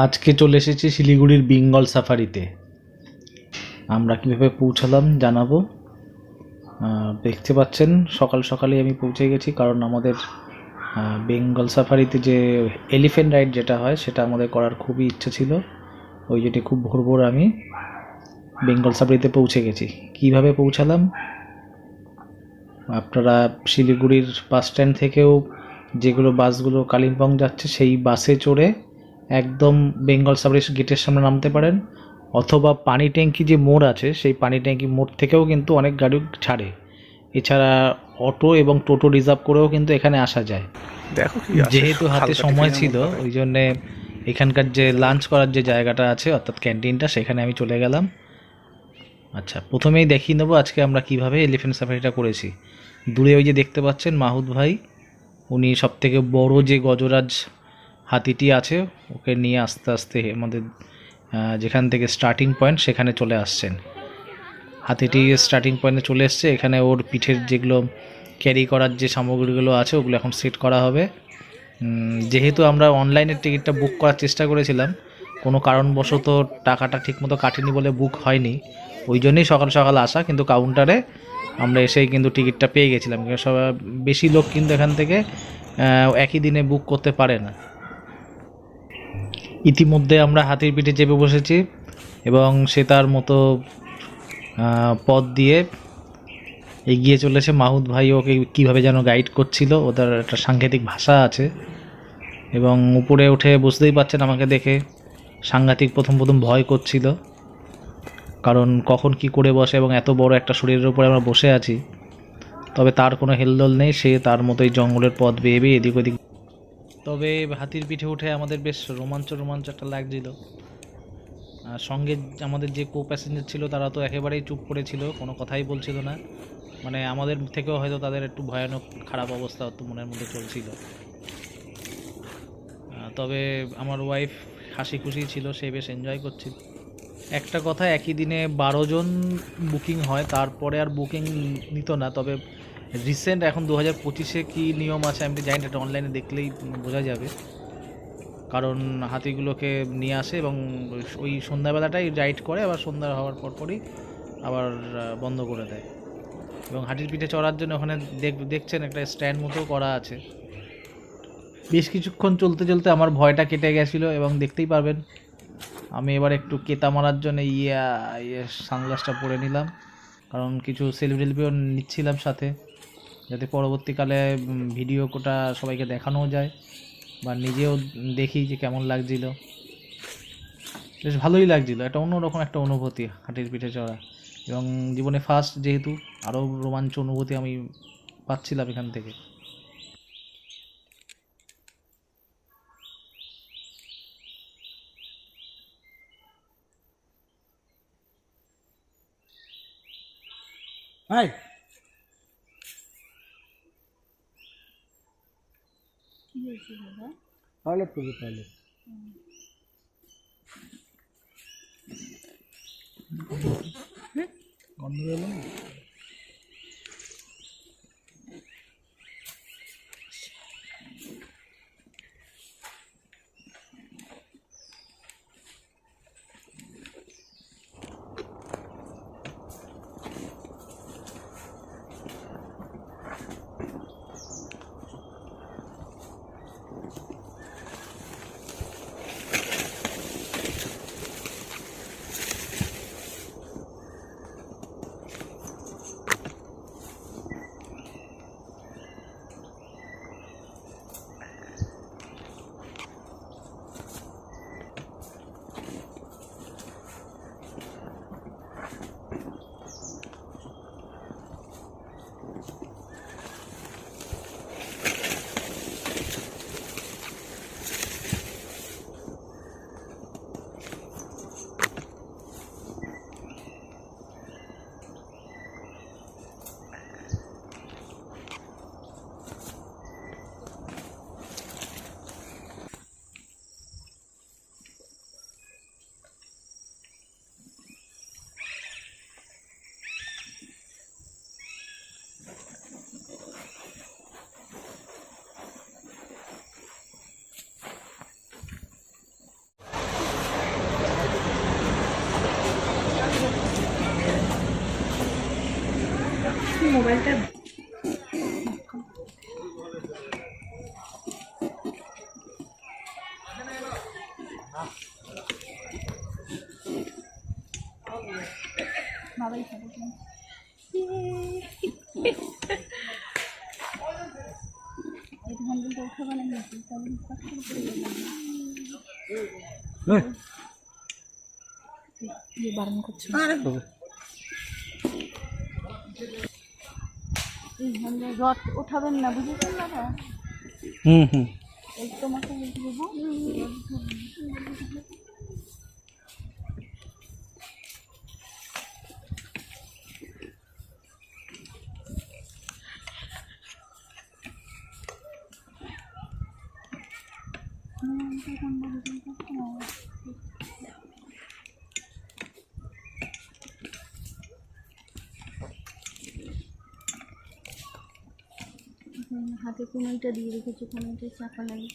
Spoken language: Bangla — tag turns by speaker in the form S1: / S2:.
S1: আজকে চলে এসেছি শিলিগুড়ির বেঙ্গল সাফারিতে। আমরা কীভাবে পৌঁছালাম জানাবো। দেখতে পাচ্ছেন সকাল সকালেই আমি পৌঁছে গেছি, কারণ আমাদের বেঙ্গল সাফারিতে যে এলিফ্যান্ট রাইড যেটা হয় সেটা আমাদের করার খুবই ইচ্ছে ছিল। ওই জন্য খুব ভোর ভোর আমি বেঙ্গল সাফারিতে পৌঁছে গেছি। কিভাবে পৌঁছালাম, আপনারা শিলিগুড়ির বাস স্ট্যান্ড থেকেও যেগুলো বাসগুলো কালিম্পং যাচ্ছে সেই বাসে চড়ে একদম বেঙ্গল সাফারির গেটের সামনে নামতে পারেন, অথবা পানি ট্যাঙ্কি যে মোড় আছে সেই পানি ট্যাঙ্কি মোড় থেকেও কিন্তু অনেক গাড়ি ছাড়ে। এছাড়া অটো এবং টোটো রিজার্ভ করেও কিন্তু এখানে আসা যায়।
S2: দেখো কি
S1: যেহেতু হাতে সময় ছিল ওই জন্যে এখানকার যে লাঞ্চ করার যে জায়গাটা আছে অর্থাৎ ক্যান্টিনটা, সেখানে আমি চলে গেলাম। আচ্ছা, প্রথমেই দেখিয়ে নেবো আজকে আমরা কিভাবে এলিফ্যান্ট সাফারিটা করেছি। দূরে ওই যে দেখতে পাচ্ছেন মাহুদ ভাই, উনি সবথেকে বড় যে গজরাজ হাতিটি আছে ওকে নিয়ে আস্তে আস্তে আমাদের যেখান থেকে স্টার্টিং পয়েন্ট সেখানে চলে আসছেন। হাতিটি স্টার্টিং পয়েন্টে চলে এসছে। এখানে ওর পিঠের যেগুলো ক্যারি করার যে সামগ্রীগুলো আছে ওগুলো এখন সেট করা হবে। যেহেতু আমরা অনলাইনের টিকিটটা বুক করার চেষ্টা করেছিলাম, কোনো কারণবশত টাকাটা ঠিকমতো কাটেনি বলে বুক হয়নি, ওই জন্যই সকাল সকাল আসা। কিন্তু কাউন্টারে আমরা এসেই কিন্তু টিকিটটা পেয়ে গেছিলাম। সবাই বেশি লোক কিন্তু এখান থেকে একই দিনে বুক করতে পারে না। ইতিমধ্যে আমরা হাতির পিঠে চেপে বসেছি এবং সে তার মতো পথ দিয়ে এগিয়ে চলেছে। মাহুদ ভাই ওকে কীভাবে যেন গাইড করছিল, ওদের একটা সাংঘাতিক ভাষা আছে। এবং উপরে উঠে বুঝতেই পারছেন আমাকে দেখে সাংঘাতিক প্রথম ভয় করছিল, কারণ কখন কি করে বসে এবং এত বড় একটা শরীরের উপরে আমরা বসে আছি। তবে তার কোনো হেলদোল নেই, সে তার মতোই জঙ্গলের পথ বেয়ে বেয়ে এদিক ওদিক। তবে হাতির পিঠে উঠে আমাদের বেশ রোমাঞ্চ একটা লাগছিল। সঙ্গে আমাদের যে কো প্যাসেঞ্জার ছিল তারা তো একেবারেই চুপ করেছিল, কোনো কথাই বলছিল না। মানে আমাদের থেকেও হয়তো তাদের একটু ভয়ানক খারাপ অবস্থা তো মনের মধ্যে চলছিল। তবে আমার ওয়াইফ হাসি খুশি ছিল, সে বেশ এনজয় করছিল। একটা কথা, একই দিনে 12 জন বুকিং হয়, তারপরে আর বুকিং নিত না। তবে রিসেন্ট এখন 2025-এ কী নিয়ম আছে আমি জানি না, এটা অনলাইনে দেখলেই বোঝা যাবে। কারণ হাতিগুলোকে নিয়ে আসে এবং ওই সন্ধ্যাবেলাটাই রাইড করে, আবার সন্ধ্যা হওয়ার পরপরই আবার বন্ধ করে দেয়। এবং হাতির পিঠে চড়ার জন্য ওখানে দেখছেন একটা স্ট্যান্ড মতো করা আছে। বেশ কিছুক্ষণ চলতে চলতে আমার ভয়টা কেটে গেছিলো এবং দেখতেই পারবেন আমি এবার একটু কেতা মারার জন্য সানগ্লাসটা পরে নিলাম, কারণ কিছু সেলফিও নিচ্ছিলাম সাথে, যাতে পরবর্তীকালে ভিডিওটা সবাইকে দেখানোও যায় বা নিজেও দেখি যে কেমন লাগছিল। বেশ ভালোই লাগছিল, একটা অন্যরকম একটা অনুভূতি হাতির পিঠে চড়া, এবং জীবনে ফার্স্ট যেহেতু আরও রোমাঞ্চ অনুভূতি আমি পাচ্ছিলাম এখান থেকে।
S3: Hai. Toilet pergi toilet. Gন্ধ এলো না?
S2: মোবাইলটা বাবাই খাবে এই হ্যান্ডেলটা উঠাবে না নাকি তাহলে বারণ করছে এই হ্যান্ডেল রড উঠাবেন না বুঝেছেন দাদা এই তোমাকে বলতে দেবো হাতে কোনোটা দিয়ে রেখেছি কোনোটা চাপা লাগে